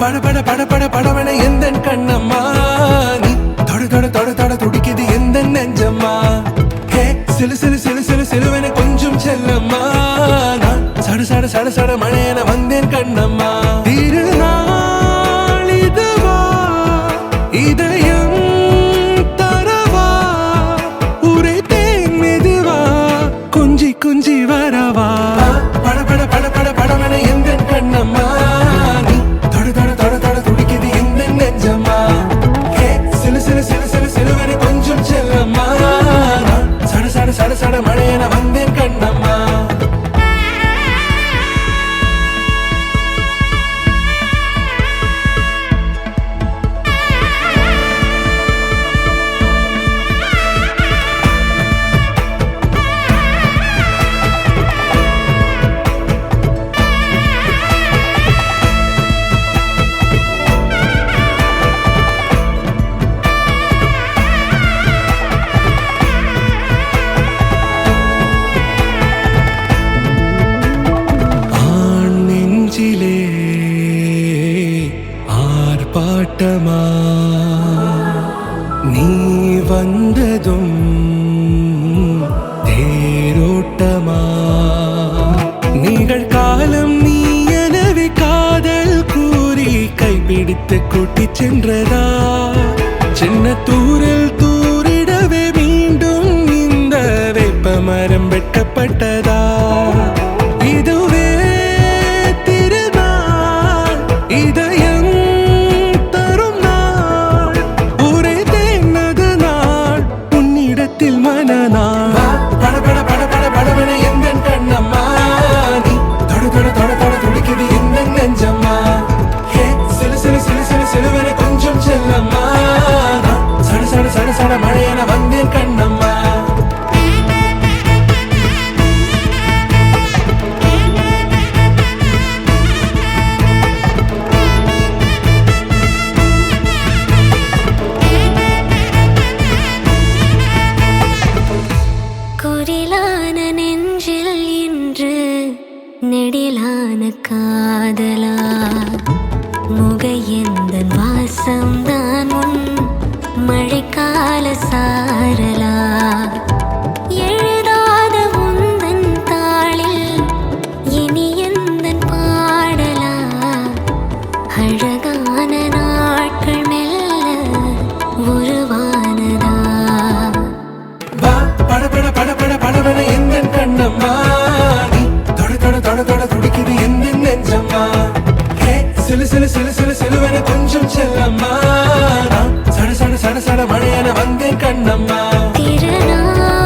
பட பட பட பட படவன எந்தன் கண்ணம்மா நீ தொட தொட தொட தொட துடிக்குது எந்த நெஞ்சம்மா ஹே சிலு சிலு சிலு சிலு சிலுவன கொஞ்சம் செல்லம்மா நான் சட சட சட சட மழையன வந்தேன் கண்ணம்மா திருநாள் இதுவா இதயம் தரவா உரைத்தேன் மெதுவா குஞ்சி குஞ்சி வரவா பட பட பட பட படவன எந்தன் கண்ணம்மா நீ தொட தொட தொட தொட துடிக்குது எந்த நெஞ்சம்மா ஹே சிலு சிலு சிலு சிலு சிலுவன கொஞ்சம் செல்லம்மா நான் சட சட சட சட மழையன வந்தேன் கண்ணம்மா ஆர்ப்பாட்டமா நீ வந்ததும் தேரோட்டமா நிகழ்காலம் நீ எனவே காதல் கூறி கைப்பிடித்து கூட்டிச் சென்றதா சின்ன தூரில் தூரிடவே மீண்டும் இந்த வேப்ப மரம் வெட்டப்பட்டதா இதுவே திருநாள் இதயம் தரும் நாள் உரைத்தேனது நாள் உன்னிடத்தில் மனநாள் பட பட பட பட படவன எந்தன் கண்ணம்மா நீ தொட தொட தொட தொட துடிக்குது எந்த நெஞ்சம்மா ஹே சிலு சிலு சிலு சிலு சிலுவன கொஞ்சம் செல்லம்மா நான் சட சட சட சட மழையன வந்தேன் கண்ணம்மா குரிலான நெஞ்சில் இன்று நெடிலான காதலா முக எந்த வாசம்தான் உன் மழைக்கால சாரலா எழுதாத உந்தன் தாளில் இனி எந்தன் பாடலா அழகான நாட்கள் மெல்ல உருவானதா பட பட பட பட படவன எந்தன் கண்ணம்மா நீ தொட தொட தொட தொட துடிக்குது எந்த நெஞ்சம்மா ஹே சிலு சிலு சிலு சிலு சிலுவன கொஞ்சம் செல்லம்மா நான் சட சட சட சட மழையன வந்தேன் கண்ணம்மா திருநாள்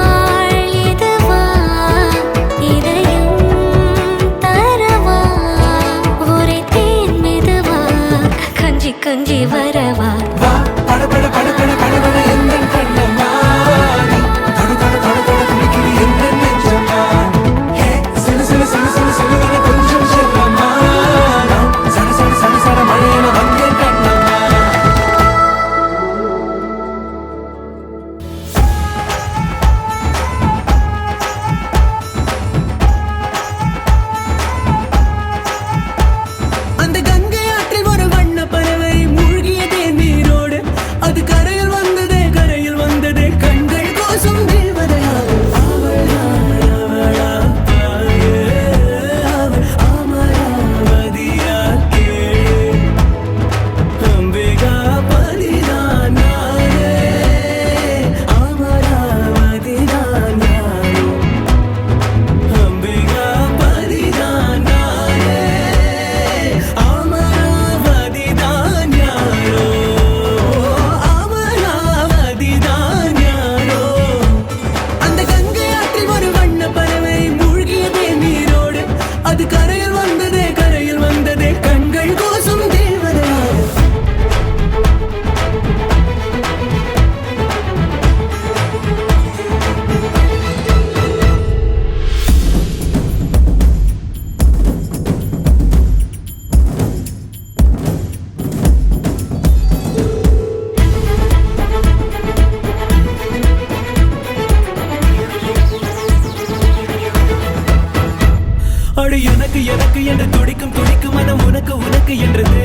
அடு எனக்கு எனக்கு என்று துடிக்கும் துடிக்கும் மனம் உனக்கு உனக்கு என்றது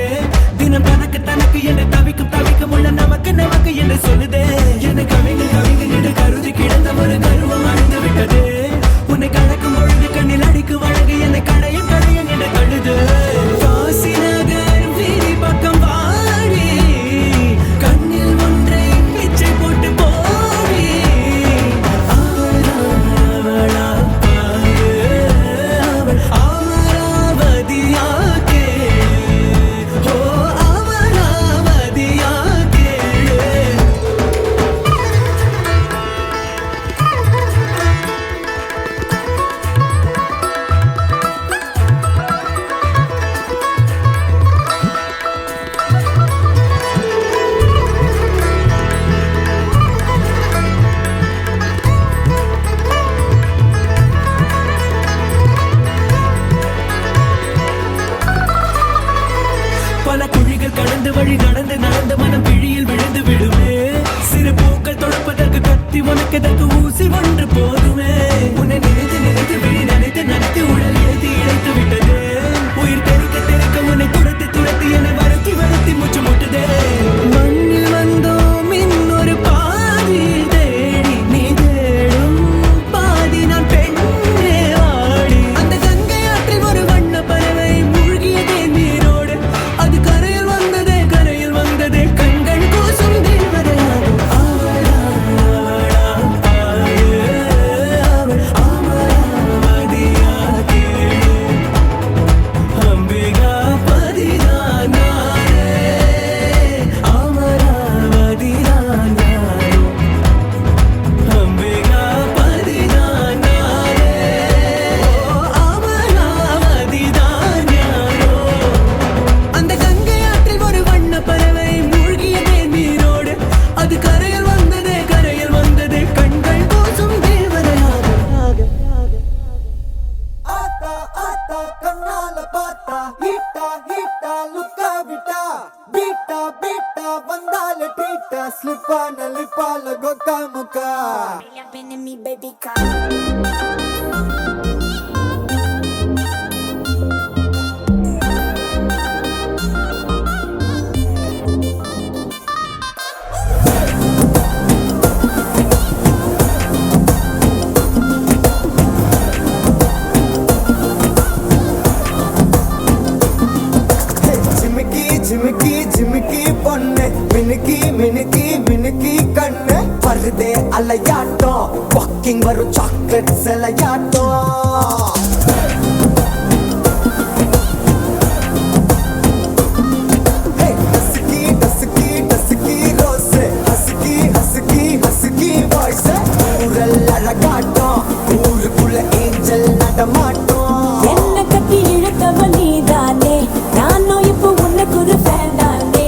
தினம் தனக்கு தனக்கு என்று தவிக்கும் தவிக்கும் உள்ள நமக்கு நமக்கு என்று சொல்லுதே என்னை கவிங்க கவிங்க என்று கருதி கிடந்த ஒரு கருவம் அழிந்து விட்டது உன்னை கலக்கும் பொழுது கண்ணில் அடிக்கும் அழகு என்னை கடையன் கடையன் என்று தள்ளுது காசி நகர் வீதி பக்கம் வாடி கண்ணில் ஒன்றை பிச்சை போட்டு போடி அவளா அமராவதியாக்கே ஓ அமராவதியாக்கே பல குழிகள் கடந்து வழி நடந்து நடந்து மனம் பிழியில் விழுந்து விடுமே சிறு பூக்கள் தொடுப்பதற்கு கத்தி உனக்கதற்கு ஊசி ஒன்று போதுமே உன்னை நினைத்து நினைத்து விழி நினைத்து நினைத்து உடல் இழைத்து இழைத்து விட்டது உயிர் தெறிக்க தெறிக்க உன்னை துரத்தி துரத்தி என்னை வருத்தி வருத்தி முச்சு முட்டுதே மண்ணில் வந்தோம் இன்னொரு பாதி தேடி நீ தேடும் பாதி நான் பெண்ணே ஆடி அந்த கங்கை ஆற்றில் ஒரு வண்ண பறவை மூழ்கியதே நீரோடு அது கரையில் வந்ததே கண்கள் கூசும் தேவதையாகும் அவளா அமராவதியாகே அம்பிகா பதினானாரே அமராவதியானோ அம்பிகா பதினானாரே ஓ அமராவதிதானோ அந்த கங்கை ஆற்றில் ஒரு வண்ண பறவை மூழ்கியதே நீரோடு அது கரையில் வந்ததே கண்கள் கூசும் தேவதையாக ஆத்தா ஆத்தா கண்ணால பார்த்தா ஹீட்டா ஹீட்டா லுக்கா விட்டா பீட்டா பீட்டா வந்தால ட்ரீட்டா ஸ்லிப்பான லிப்பால கொக்கா முக்கா Been in me, baby, come. ஜிமிக்கி ஜிமிக்கி ஜிமிக்கி பொண்ணு மினுக்கி மினுக்கி மினுக்கி கண்ணு வருதே அலையாட்டம் வாக்கிங் வரும் சாக்லேட் சிலையாட்டம் dusky dusky dusky rose husky husky husky voice ஊரல் அழகாட்டம் ஊருக்குள்ள ஏஞ்சல் நடமாட்டம் என்ன கட்டி இழுத்தவ நீதானே நானும் இப்போ உனக்கு ஒரு ஃபேன் தானே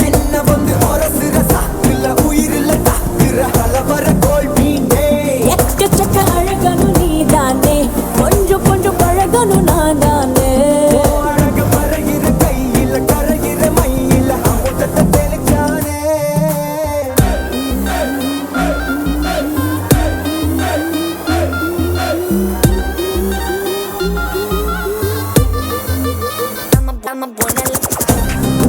என்ன வந்து ஒரசுற சாக்குல உயிரில தாக்குற கலவர கோல் மீனே எக்கச்சக்க அழகனும் நீதானே கொஞ்சம் கொஞ்சம் பழகனும் நான் தானே அழக பறகிற கையில கரைகிற மயில அமுதத்தை தெளிச்சானே I'm a buena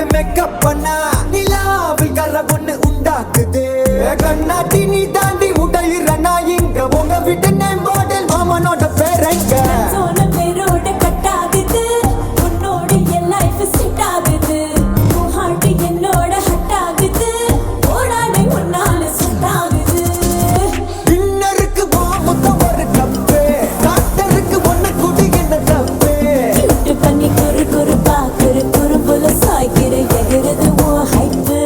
மேக்கப் பண்ணா நிலாவில் கர ஒண்ணு உண்டாக்குது கண்ணாட்டி நீ தாண்டி உடையிறனா இங்க உங்க வீட்டு நேம் மாடல் மாமனோட பேரங்க சோன பேரோட கட்டாகுது உன்னோட என் லைஃப் செட் ஆகுது உன் ஹார்ட் என்னோட ஹட் ஆகுது ஓடானே உன்னால செட் ஆகுது டின்னருக்கு மாமுத்த ஒரு கப்பு டாக்டருக்கு ஒண்ணு குடி என்ன தப்பு கியூட் பண்ணி குறு குறு பாக்குற குறும்புல சாய்க்கிற எகிறது உன் ஹைப்பு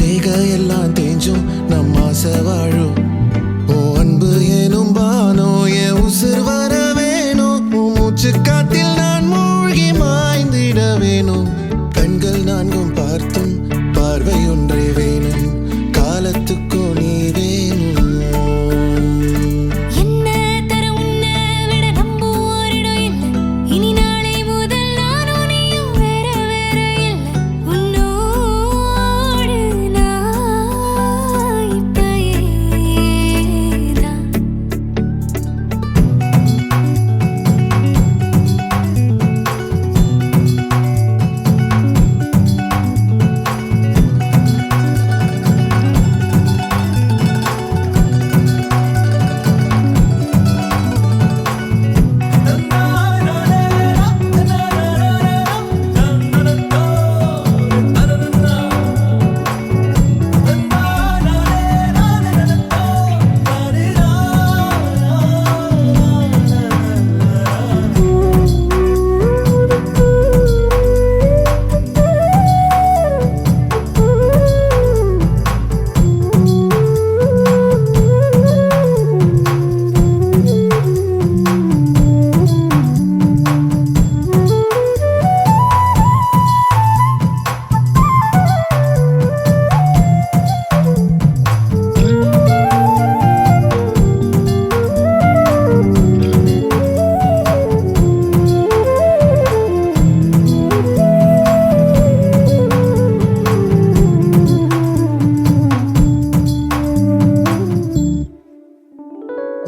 கைரேக எல்லாம் தேஞ்சும் நம் ஆசை வாழும் ஓ அன்பு ஏனும் பானோ என் உசுர் வர வேணும் உன் மூச்சு காத்தில் நான் மூழ்கி மாய்ந்திட வேணும் கண்கள் நான்கும் பார்த்தும் பார்வை ஒன்றே வேணும் காலத்துக்கும் நீ வேணும் என்ன தர உன்னை விட நம்ப ஓரிடம் இல்லை இனி நாளை முதல் நானும் நீயும் வேற வேற இல்லை உன்னோடு நான் இப்பயேதான்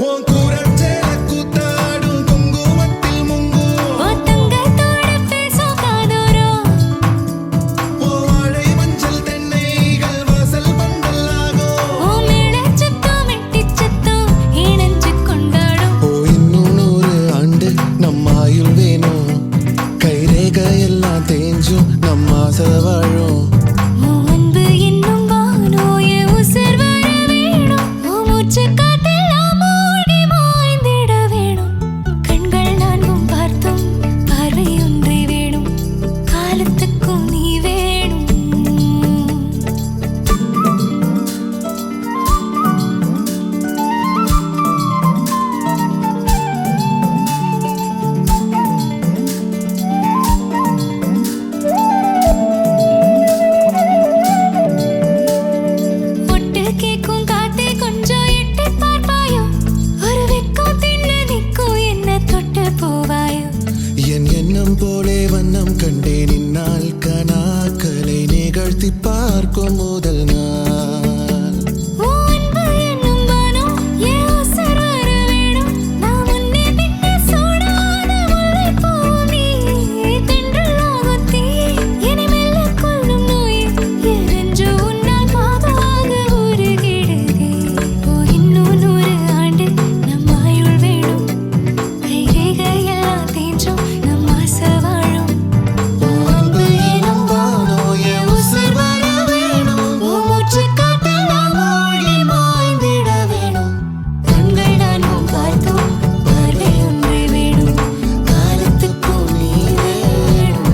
உன் கூரச்சேல கூத்தாடும் குங்குமத்தில் முங்கும் உன் தங்கத்தோட பேசும் காதோரம் உன் வாழை மஞ்சள் தென்னைகள் வாசல் பந்தலாகும் உன் மேளச்சத்தம் வெட்டிச் சத்தம் இணைஞ்சு கொண்டாடும் ஓ இன்னும் 100 ஆண்டு நம்ம ஆயுள் வேணும் கைரேக எல்லாம் தேஞ்சும் நம்ம ஆசை வாழும் உன் அன்பு என்னும் வானோ என் உசுர் வர வேணும் உன் மூச்சு காத்தெல்லாம் மூழ்கி மாய்ந்திட வேணும் கண்கள் நான்கும் பார்த்தும் பார்வை ஒன்றே வேணும் காலத்துக்கும் நீ வேணும் ஒட்டு கேக்கும் காத்தே கொஞ்சம் எட்டி பார்ப்பாயோ ஒரு வெக்கம் தின்னு நிற்கும் என்ன தொட்டு போவாயோ என் எண்ணம் போலே வண்ணம் கண்டேன் இந்நாள் கனாக்களை நிகழ்த்தி பார்க்கும் முதல் நாள் உன் அன்பு என்னும் வானம் என் உசுர் வர வேணும் நான் உன்னை விட்டு சூடாத முல்லைப்பூவும் நீ தென்றலாகும் தீ என்னை மெல்ல கொல்லும் நோய் எரிஞ்சு உன்னால் பாதாக உருகிடுதே ஓ இன்னும் 100 ஆண்டு நம் ஆயுள் வேணும் கைரேகை எல்லாம் தேஞ்சும் நம் ஆசை வாழும் உன் அன்பு எனும் வானோ என் உசுர் வர வேணும் உன் மூச்சு காத்தில் நான் மூழ்கி மாய்ந்திட வேணும் கண்கள் நான்கும் பார்த்தும் பார்வை ஒன்றே வேணும் காலத்துக்கும் நீ வேணும்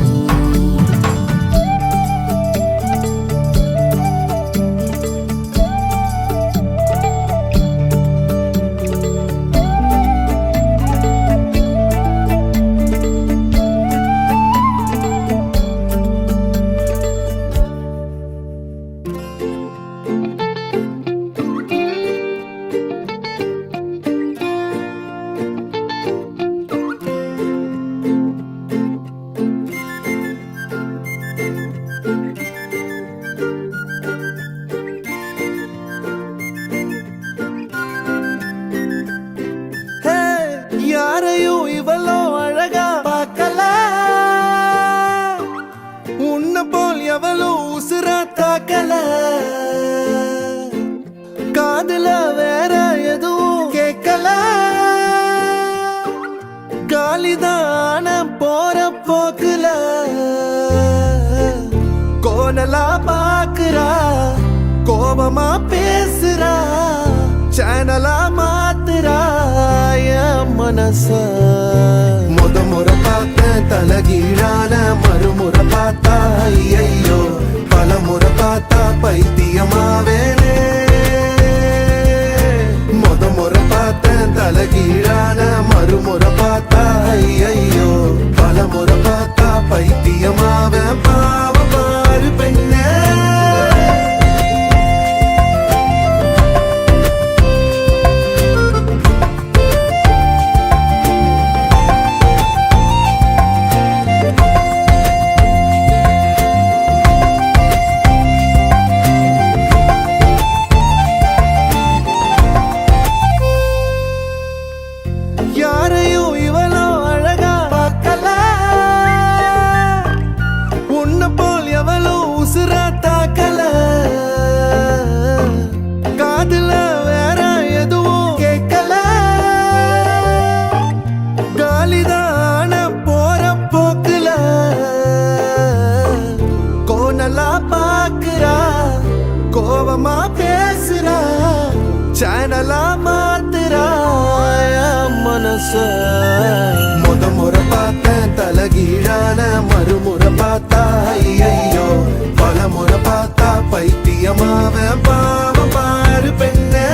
ஹே, யாரையும் இவ்வளோ அழகா பார்க்கல உன்னை போல் எவ்வளோ உசுரா தாக்கல காதுல வேற எதுவும் கேட்கல காலிதான போற போக்குல கோணலா பாக்குறா கோபமா பேசுறா சேனலா மாத்துறா என் மனச முறை பார்த்த தலகீழான மறுமுறை பார்த்தா ஐயோ பலமுறை பார்த்தா பைத்தியமாவேனே முறை பார்த்தேன் தலகீழான மறுமுறை பார்த்தா ஐயோ பலமுறை பார்த்தா பைத்தியமாவேன் பாவம் பாரு பெண்ணே யாரையும் இவளோ அழகா பார்க்கல உன்னை போல் எவளோ உசுரா தாக்கல காதுல வேற எதுவும் கேட்கல காலிதான போற போக்குல கோணலா பாக்குறா கோவமா பேசுறா சேனலா மாத்துறா மனச முறை பார்த்தேன் தலகீழான மறுமுறை பார்த்தா ஐயோ பலமுறை பார்த்தா பைத்தியமாவேன் பாவம் பாரு பெண்ணே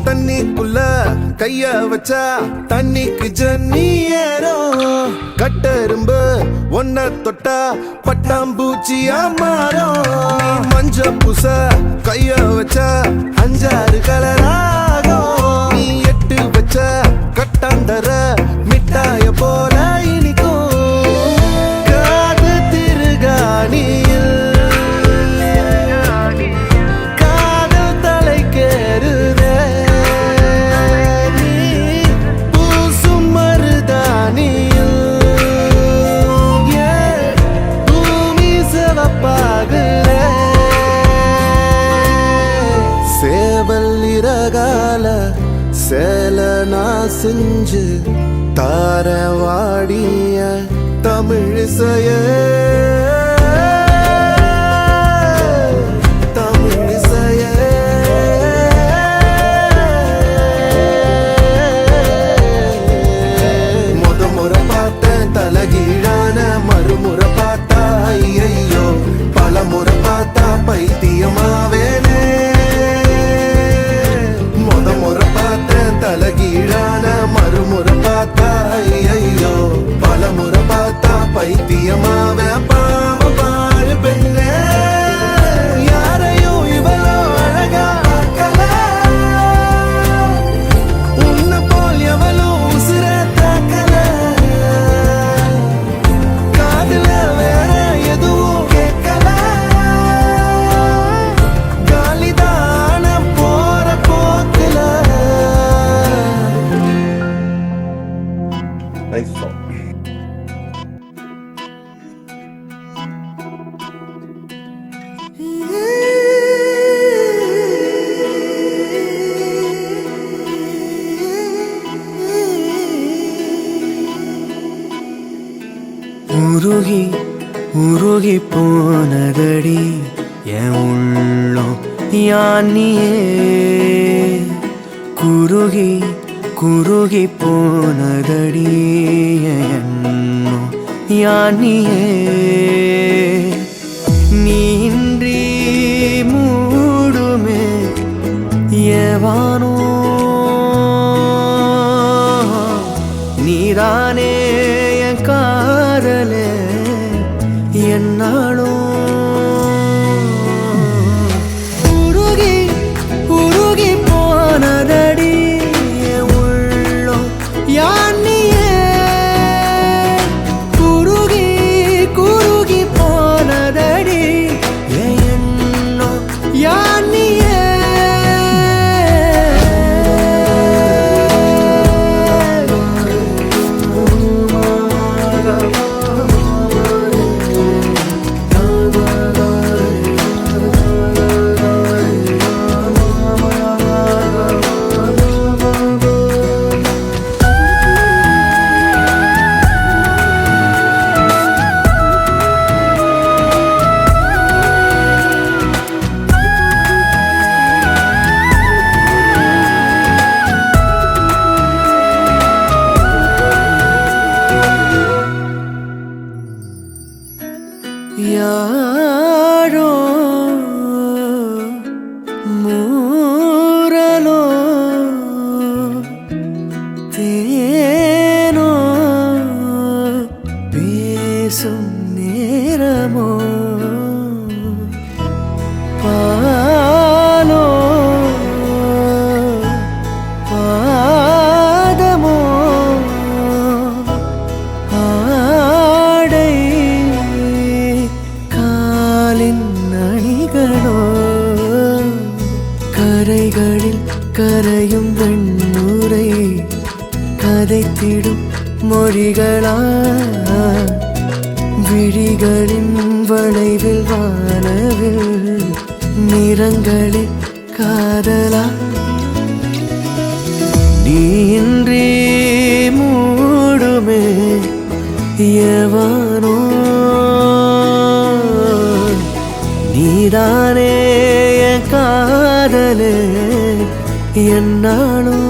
தண்ணிக்குள்ள கைய வச்சா தண்ணிக்கு ஜன்னி ஏறும் கட்டெரும்பு ஒன்ன தொட்டா பட்டாம்பூச்சியா மாறும் மஞ்ச பூச கைய வச்சா 5-6 கலராகும் நீ எட்டு வச்ச கட்டாந்தர மிட்டாய போல இனிக்கும் காது திருகாணியில் காதல் தலைக்கேறுதே சேவல்லிரகால சேல நான் செஞ்சு தாரவாடிய தமிழிசைய தமிழிசைய முறை பார்த்தேன் தலகீழான மறுமுறை பார்த்தா ஐயோ பலமுறை பார்த்தா பைத்தியமாவேனே முறை பார்த்தேன் தலகீழான மறுமுறை பார்த்தா ஐயோ பலமுறை பார்த்தா பைத்தியமாவேன் பாவம் பாரு பெண்ணே யாரையும் இவளோ அழகா பார்க்கல உன்னை போல் எவளோ உசுர தாக்கல காதுல வேற எதுவும் கேட்கல காலிதான போற போக்குல Nice song. உருகி உருகி போனதடி என் உள்ளம் யானியே குருகி குருகி போனதடி என் எண்ணம் யானியே நீன்றி மூடுமே ஏவானோ நீதானே என் காதலே என்னாலும் உருகி உருகி போனதடி என் உள்ளம் யானியே குருகி குருகி போனதடி என் எண்ணம் யானியே அணிகளோ கரைகளில் கரையும் வெண்ணுரை கதைத்திடும் மொழிகளா விழிகளின் வளைவில் வானவில் நிறங்களில் காதலா நீ இன்றி மூடுமே எவனோ நீதானே என் காதலே என்னாலும்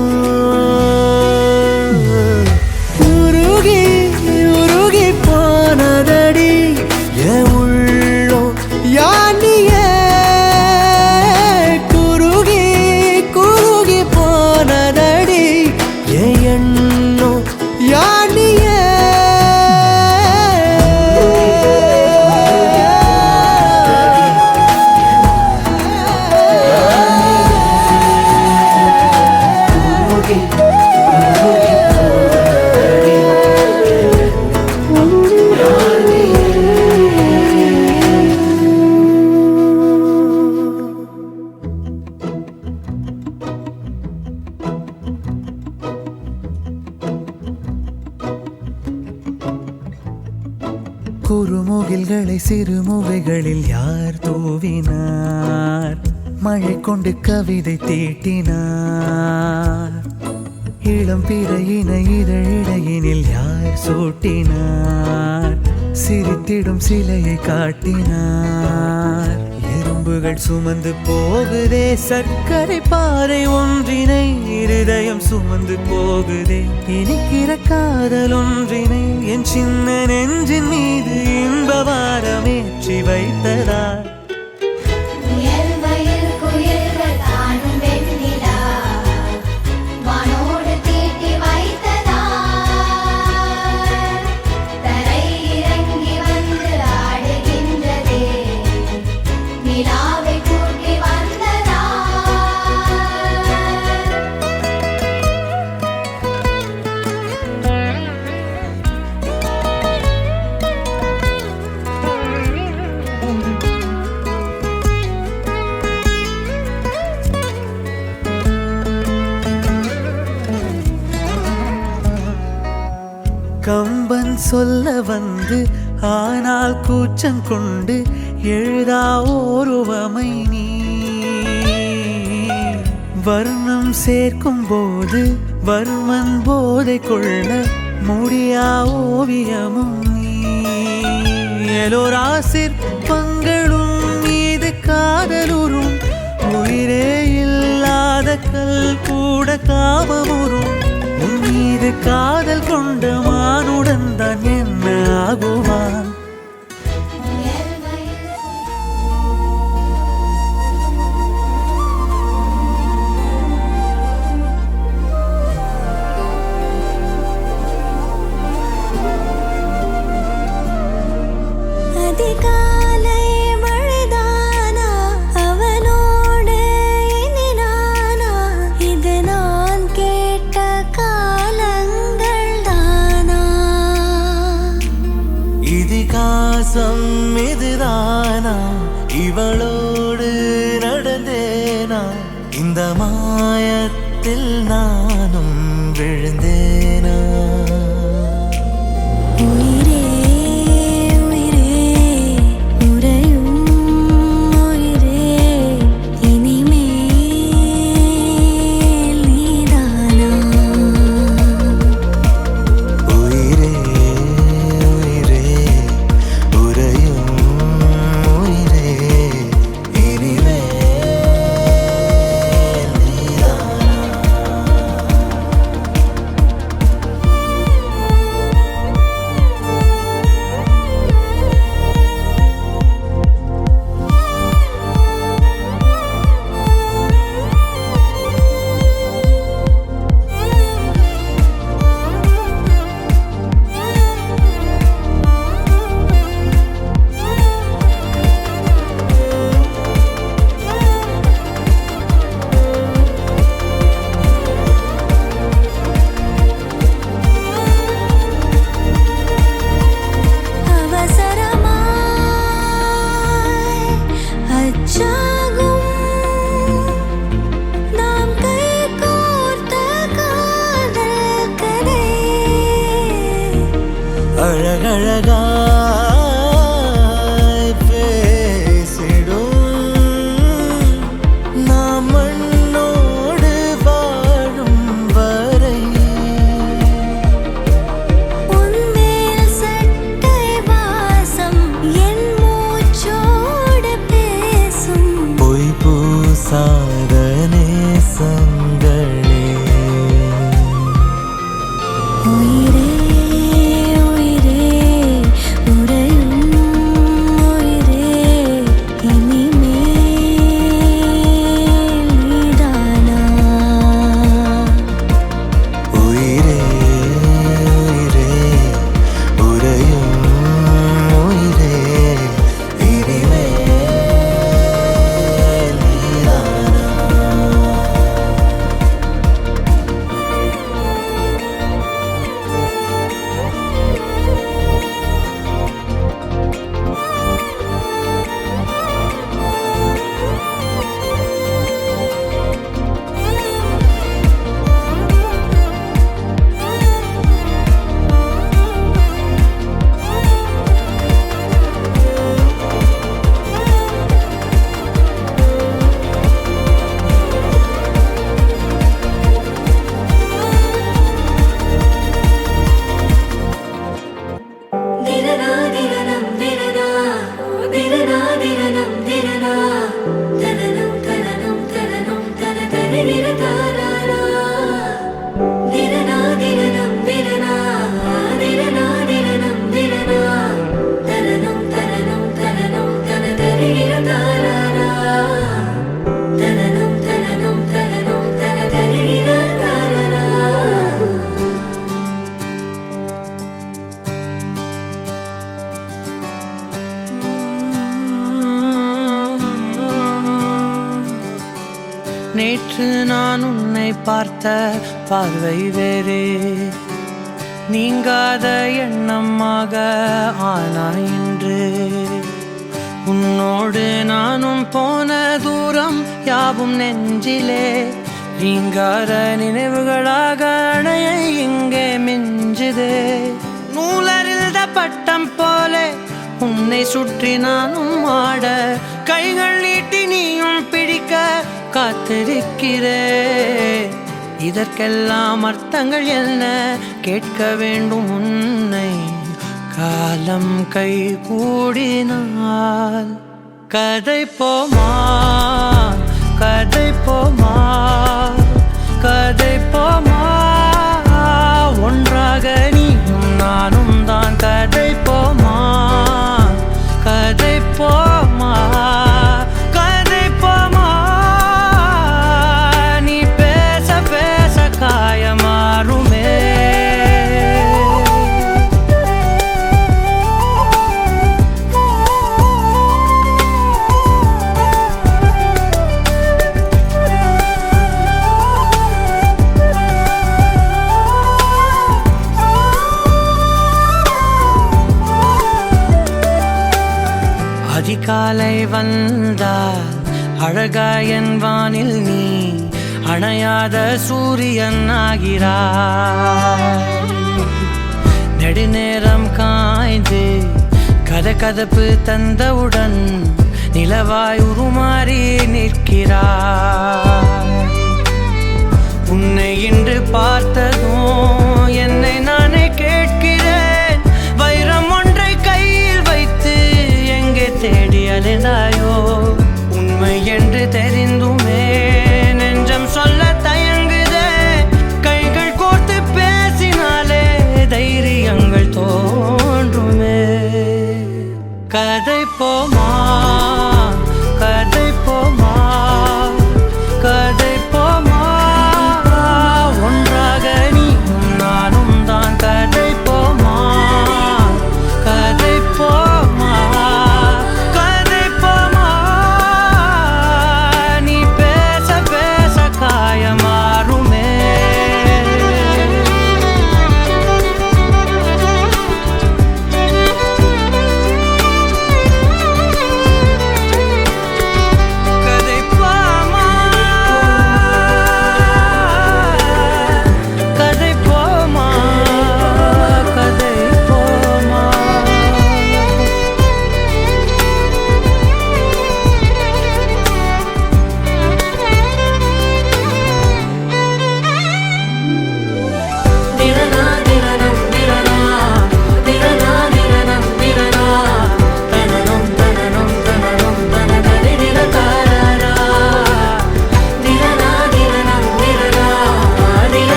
உருகி உருகி போனதடி என் உள்ளோ யானியே குருகி குருகி போனதடி என் எண்ணோ யானியே குறுமுகில்களை சிறுமுகைகளில் யார் தூவினார் மழை கொண்டு கவிதை தீட்டினார் இளம் பிறையின இதழிடையினில் யார் சூட்டினார் சிரித்திடும் சிலையை காட்டினார் எறும்புகள் சுமந்து போகுதே சர்க்கரை பாறை ஒன்றினை இருதயம் சுமந்து போகுதே இனிக்கிற காதல் ஒன்றினை என் சின்ன நெஞ்சின் மீது இன்ப வாரமேற்றி வைத்ததார் கம்பன் சொல்ல வந்து ஆனால் கூச்சம் கொண்டு எழுதா ஓருவமை நீ வர்ணம் சேர்க்கும் போது வர்மன் போதை கொள்ள முடியா ஓவியமும் நீ எலோரா சிற்பங்களும் மீது காதலுறும் உயிரே இல்லாத கல் கூட காமமுறும் மீது காதல் கொண்ட மானுடன் தான் என்ன ஆகுவான் அதிகாலை மழைதானா அவனோடு இனி நானா இது நான் கேட்ட காலங்கள் தானா இதிகாசம் இதுதானா இவளோடு நடந்தேனா இந்த மாயத்தில் நானும் விழுந்தேனா உயிரே உயிரே உறையும் உயிரே இனிமேல் நீதானா உயிரே உயிரே உறையும் உயிரே இனிமேல் நீதானா மூச்சாகும் நாம் கைகோர்த்த காதல் கதை அழகழகாய் பேசிடும் நாம் மண்ணோடு வாழும் வரை உன்மேல் சட்டை வாசம் என் மூச்சோடு பேசும் பொய் பூசாத நேசங்களே உயிரே உயிரே உறையும் உயிரே இனிமேல் நீதானா உயிரே உயிரே உறையும் உயிரே இனிமேல் நீதானா திரனா திரனம் திரனா திரனா திரனம் திரனா தனனம் தனனம் தனனம் தன தரிர தாராரா திரனா திரனம் திரனா திரனா திரனம் திரனா தனனம் தனனம் தனனம் தன தரிர தாராரா தனனம் தனனம் தனனம் தன தரிர தாராரா நேற்று நான் உன்னை பார்த்த பார்வை வேறே நீங்காத எண்ணமாக ஆனாய் இன்று உன்னோடு நானும் போன தூரம் யாவும் நெஞ்சிலே நீங்காத நினைவுகளாக அணைய இங்கே மிஞ்சுதே நூலறிந்த பட்டம் போலே உன்னை சுற்றி நானும் ஆட கைகள் நீட்டி நீயும் பிடிக்க காத்திருக்கிறே இதற்கெல்லாம் அர்த்தங்கள் என்ன கேட்க வேண்டும் உன்னை காலம் கை கூடினால் கதை போமா கதை போமா கதை போமா ஒன்றாக நீயும் நானும் தான் கதை போமா கதை போமா கதை போமா நீ பேச பேச காயமாறுமே அதிகாலை வந்தால் அழகாயன் வானில் நீ அணையாத சூரியன் ஆகிறாய் நெடுநேரம் காய்ந்து கதகதப்பு தந்தவுடன் நிலவாய் உருமாறி நிற்கிறாய் உன்னை இன்று பார்த்ததும் என்னை நானே கேட்கிறேன் வைரம் ஒன்றை கையில் வைத்து எங்கே தேடி அலைந்தாயோ உண்மை என்று தெரிந்துமே நெஞ்சம் சொல்ல தயங்குதே கைகள் கோர்த்து பேசினாலே தைரியங்கள் தோன்றுமே கதை போமா கதை போமா கதை போமா ஒன்றாக நீயும் நானும்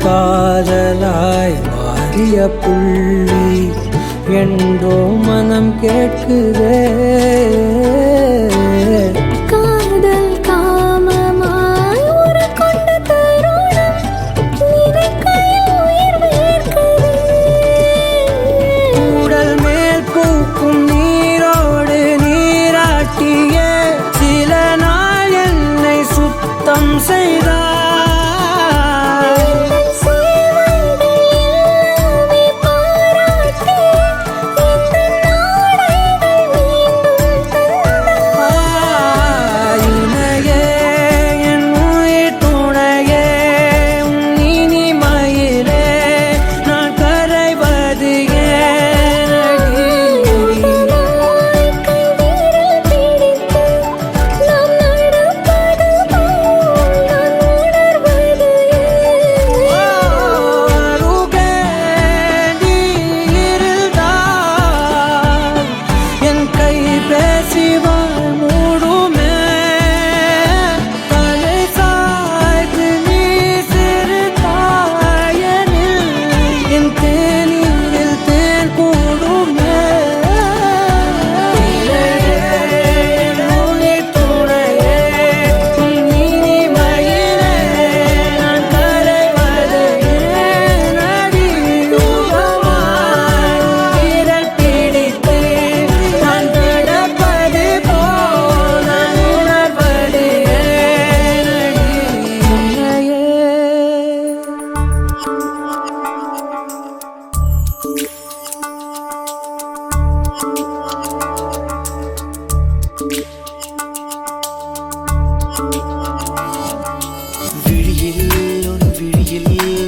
காதலாய் மாறிய புள்ளி என்றோ மனம் கேட்குதே. காதல் காமமாய் உருக்கொண்ட தருணம் நினைக்கையில் உயிர் வேர்க்குதே. உடல் மேல் பூக்கும் நீரோடு நீராட்டியே சில நாள் என்னை சுத்தம் செய்தார்.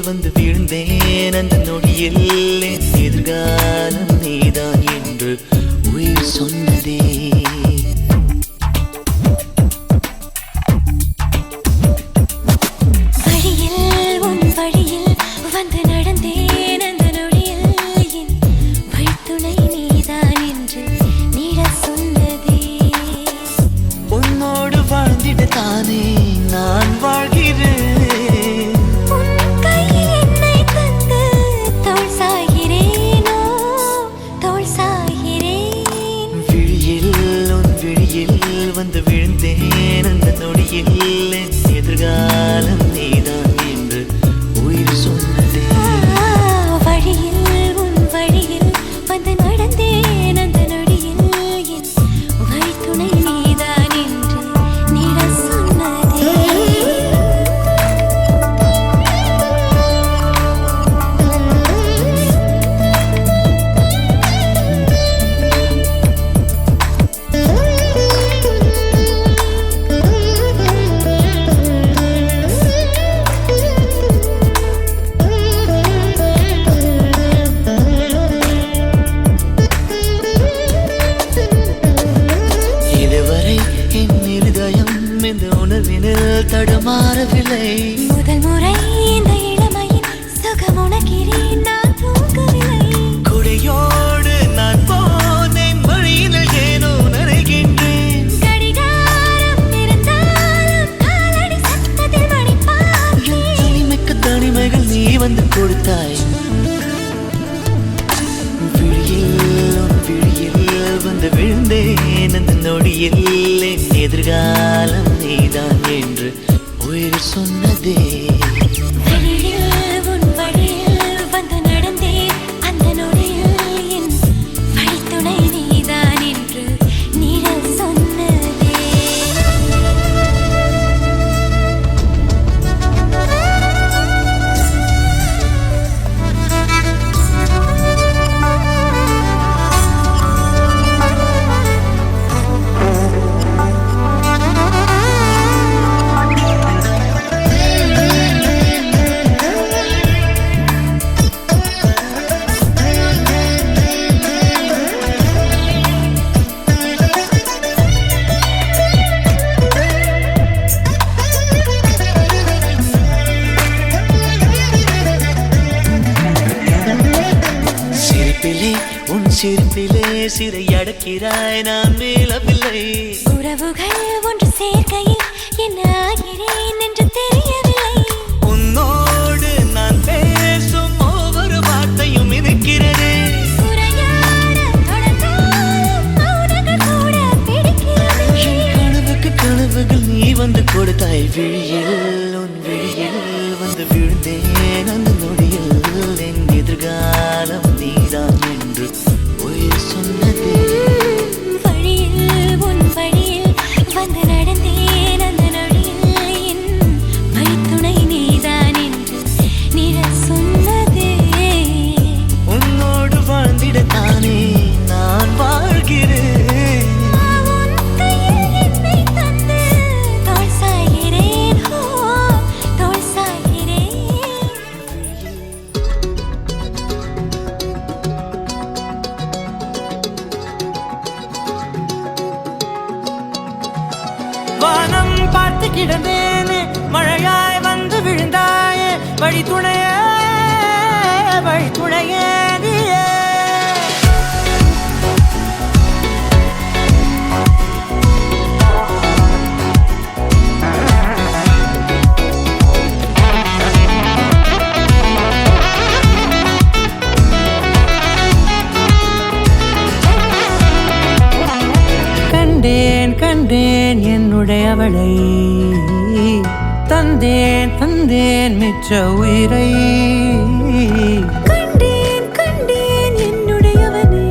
வந்து விழுந்தேன் அந்த நொடியில் என் எதிர்காலம் நீதான் என்று உயிர் சொன்னதே. வழியில் உன் வழியில் வந்து நடந்தேன் அந்த நொடியில் என் வழித்துணை நீதான் என்று நீட சொன்னதே. உன்னோடு வாழ்ந்திட தானே நான் வாழ்கிறேன். வந்து விழுந்தேன் அந்த நொடியில் என் எதிர்காலம் நீதான் என்று உயிர் சொன்னதே. வழியில் உன் வழியில் வந்து நடந்தேன் அந்த நொடியில் என் வழித்துணை நீதான் என்று நீட சொன்னதே. தடுமாறவில்லை முதல் முறை இந்த இளமையின் சுகம் உணக்கிறேன் நான் தூங்கவில்லை. கொடையோடு நான் போனேன் வழியில் ஏனோ நனைகின்றேன். கடிகாரம் இருந்தாலும் காலடி சத்தத்தில் மணி பார்த்தேன். தனிமைக்கு தனிமைகள் நீ வந்து கொடுத்தாய். விழியில் வந்து விழுந்தேன் அந்த நொடியில் என் எதிர்காலம் நீதான் என்று உயிர் சொன்னதே. வழியில் உன் வழியில் வந்து நடந்தேன் அந்த நொடியில் என் வழித்துணை நீதான் என்று நீட சொன்னதே. உன் சிரிப்பிலே சிறை அடக்கிறாய் நான் மேலவில்லை. உறவுகள் ஒன்று சேர்க்கையில் என்ன ஆகிறேன் என்று தெரியவில்லை. உன்னோடு நான் கனவுகள் நீ வந்து கொடுத்தாய் விழியில் உன் விழியில் வந்து விழுந்தேன் அந்த நொடியில் என் எதிர்காலம் நீதான் என்று உயிர் சொன்னதே வழியில் உன் வழியில் வந்து நடந்தேன் அந்த நொடியில் என் வழித்துணை நீதான் என்று நிழல் சொன்னதே உன்னோடு வாழ்ந்திடத்தானே நான் வாழ்கிறேன் உன் கையில் என்னை தந்து தோள் சாய்கிறேன் தோள் சாய்கிறேன் வானம் பார்த்து கிடந்தேனே மழையாய் வந்து விழுந்தாயே வழித்துணையே வழித்துணையே நீயே கண்டேன் கண்டேன் என்னுடையவளை தந்தேன் தந்தேன் மிச்ச உயிரை கண்டேன் கண்டேன் என்னுடையவனை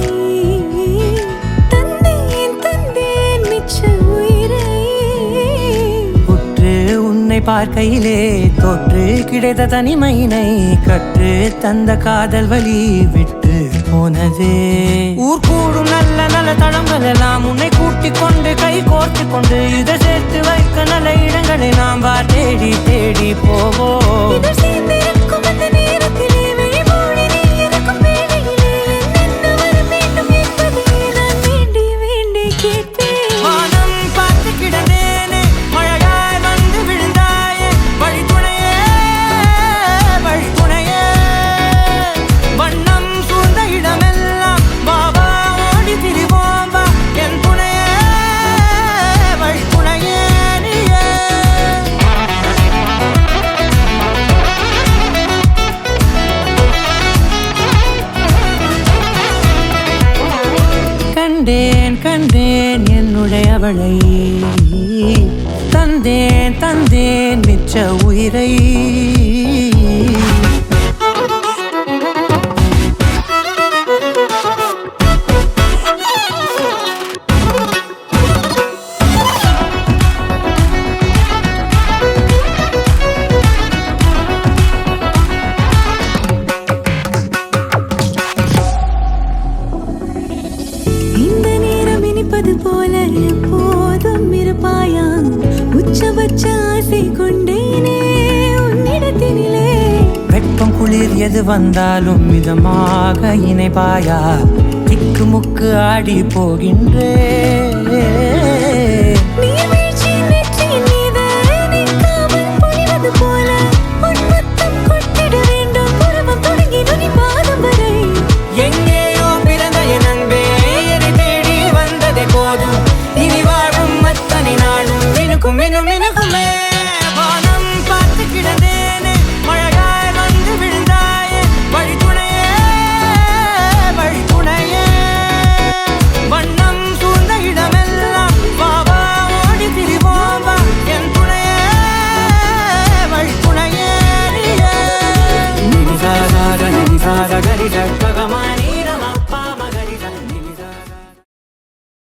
தந்தேன் தந்தேன் மிச்ச உயிரை உற்று உன்னை பார்க்கையிலே தொற்று கிடைத்த தனிமையினை கற்று தந்த காதல் வழி விட்டு போனதே ஊர் கூடும் நல்ல நல்ல தளங்கள் எல்லாம் உன்னை கூட்டிக் கொண்டு கை கோர்த்து கொண்டு இதை சேர்த்து வைக்க நல்ல இடங்களை நாம் வா தேடி தேடி போவோம் இதழ் சேர்ந்திருக்கும் அந்த நேரத்திலே விழி மூடி நீ இருக்கும் வேளையிலே என்னென்ன வர வேண்டும் என்பதை நான் வேண்டி வேண்டி கேட்பேன் வானம் பார்த்து கிடந்தேனே மழையாய் வந்து விழுந்தாயே வழித்துணையே வழித்துணையே வண்ணம் சூழ்ந்த இடமெல்லாம் பாபா ஓடி திரிவோம் வா என் துணையே வழித்துணையே நீயே கண்டேன் கண்டேன் என்னுடையவளை தந்தேன் தந்தேன் மிச்ச உயிரை இந்த நேரம் இனிப்பது போல எப்போதும் இருப்பாயா உச்சபட்ச ஆசை கொண்டேனே உன்னிடத்தினிலே வெப்பம் குளிர் எது வந்தாலும் மிதமாக இணைப்பாயா திக்கு முக்கு ஆடி போகின்றே